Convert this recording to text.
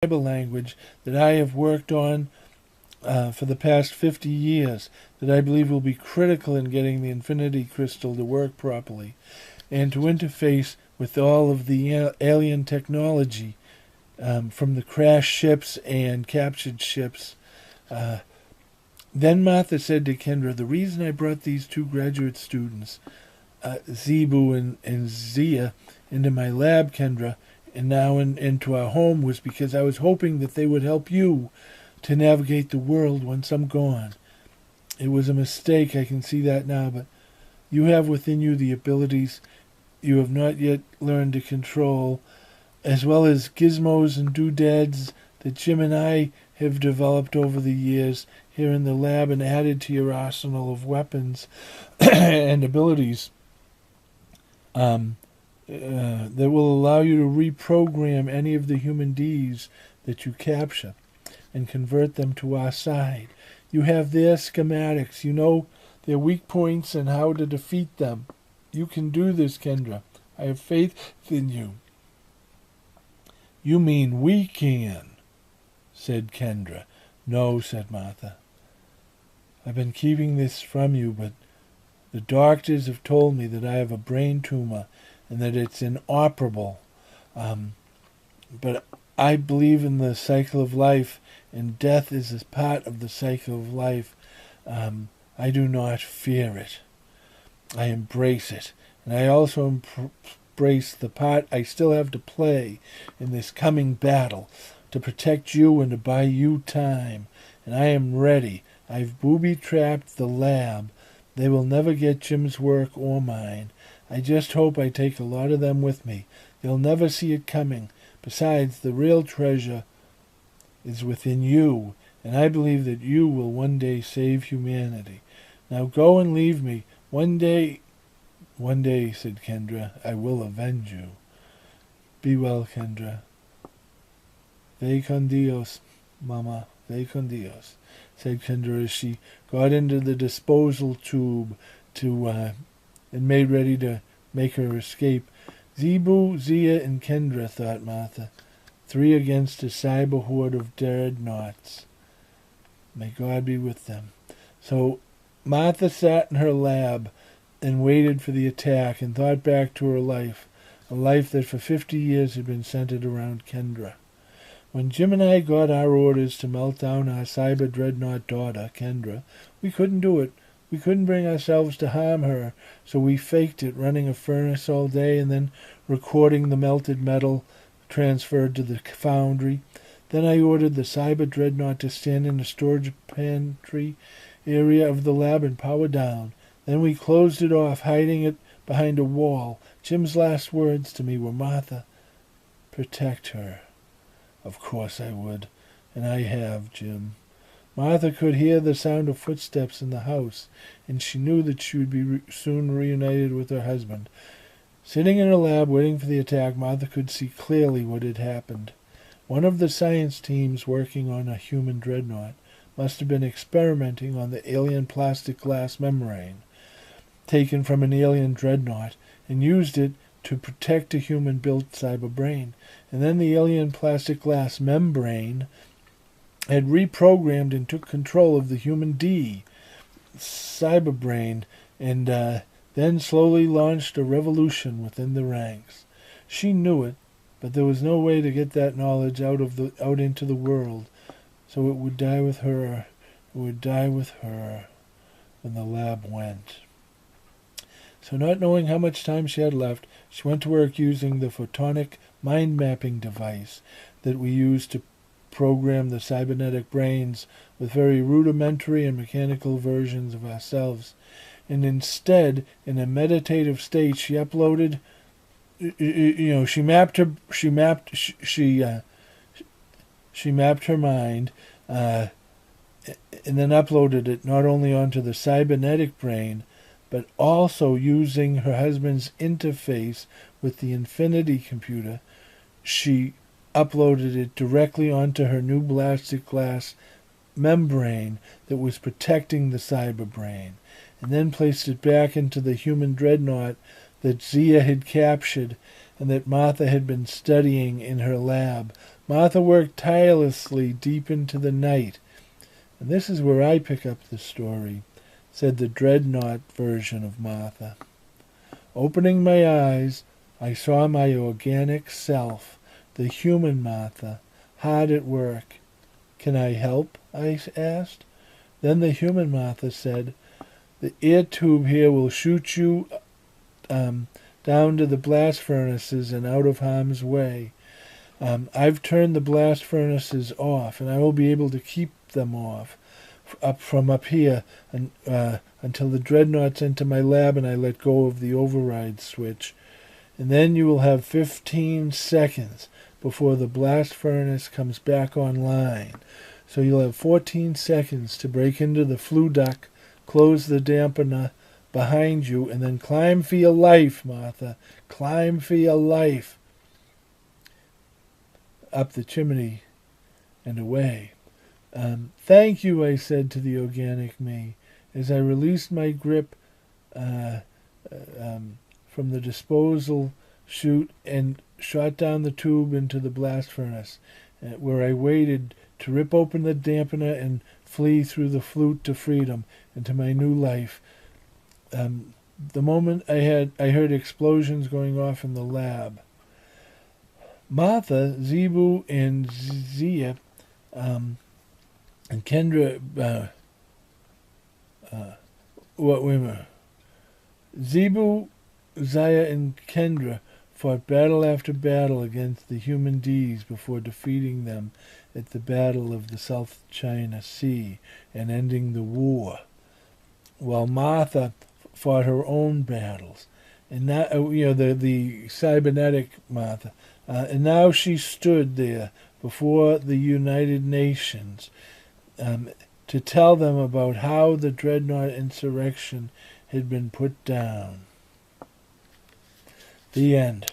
cyber language that I have worked on for the past 50 years that I believe will be critical in getting the Infinity Crystal to work properly and to interface with all of the alien technology from the crashed ships and captured ships. Then Martha said to Kendra, the reason I brought these two graduate students, Zebu and Zia, into my lab, Kendra, and now into our home was because I was hoping that they would help you to navigate the world once I'm gone. It was a mistake, I can see that now, but you have within you the abilities you have not yet learned to control, as well as gizmos and doodads that Jim and I have developed over the years here in the lab and added to your arsenal of weapons and abilities that will allow you to reprogram any of the human Ds that you capture and convert them to our side. You have their schematics. You know their weak points and how to defeat them. You can do this, Kendra. I have faith in you. You mean we can, said Kendra. No, said Martha. I've been keeping this from you, but the doctors have told me that I have a brain tumor and that it's inoperable. But I believe in the cycle of life, and death is a part of the cycle of life. I do not fear it. I embrace it. And I also embrace the part I still have to play in this coming battle to protect you and to buy you time. And I am ready. I've booby-trapped the lab. They will never get Jim's work or mine. I just hope I take a lot of them with me. They'll never see it coming. Besides, the real treasure is within you, and I believe that you will one day save humanity. Now go and leave me. One day, said Kendra, I will avenge you. Be well, Kendra. Ve con Dios, Mama, ve con Dios, said Kendra as she got into the disposal tube and made ready to make her escape. Zebu, Zia, and Kendra, thought Martha. 3 against a cyber horde of dreadnoughts. May God be with them. So Martha sat in her lab and waited for the attack and thought back to her life, a life that for 50 years had been centered around Kendra. When Jim and I got our orders to melt down our cyber dreadnought daughter, Kendra, we couldn't do it. We couldn't bring ourselves to harm her, so we faked it, running a furnace all day and then recording the melted metal transferred to the foundry. Then I ordered the cyber dreadnought to stand in the storage pantry area of the lab and power down. Then we closed it off, hiding it behind a wall. Jim's last words to me were, Martha, protect her. Of course I would, and I have, Jim. Martha could hear the sound of footsteps in the house, and she knew that she would be soon reunited with her husband. Sitting in her lab waiting for the attack, Martha could see clearly what had happened. One of the science teams working on a human dreadnought must have been experimenting on the alien plastic glass membrane taken from an alien dreadnought and used it to protect a human-built cyber brain. And then the alien plastic glass membrane had reprogrammed and took control of the human D cyber brain and then slowly launched a revolution within the ranks. She knew it, but there was no way to get that knowledge out into the world, so it would die with her. It would die with her when the lab went. So not knowing how much time she had left, she went to work using the photonic mind-mapping device that we use to program the cybernetic brains with very rudimentary and mechanical versions of ourselves. And instead, in a meditative state, she uploaded, she mapped her mind, and then uploaded it not only onto the cybernetic brain, but also using her husband's interface with the Infinity computer. She uploaded it directly onto her new plastic glass membrane that was protecting the cyber brain, and then placed it back into the human dreadnought that Zia had captured and that Martha had been studying in her lab. Martha worked tirelessly deep into the night. And this is where I pick up the story, said the dreadnought version of Martha. Opening my eyes, I saw my organic self, the human Martha, hard at work. Can I help? I asked. Then the human Martha said, the air tube here will shoot you down to the blast furnaces and out of harm's way. I've turned the blast furnaces off, and I will be able to keep them off from up here until the dreadnoughts enter my lab and I let go of the override switch. And then you will have 15 seconds before the blast furnace comes back online. So you'll have 14 seconds to break into the flue duct, close the dampener behind you, and then climb for your life, Martha. Climb for your life. Up the chimney and away. Thank you, I said to the organic me, as I released my grip from the disposal chute and shot down the tube into the blast furnace, where I waited to rip open the dampener and flee through the flute to freedom and to my new life. The moment I heard explosions going off in the lab. Martha, Zebu, and Zia, and Kendra, Zebu, Zaya, and Kendra fought battle after battle against the human D's before defeating them at the Battle of the South China Sea and ending the war, while Martha fought her own battles. And now, the cybernetic Martha, and now she stood there before the United Nations to tell them about how the dreadnought insurrection had been put down. The end.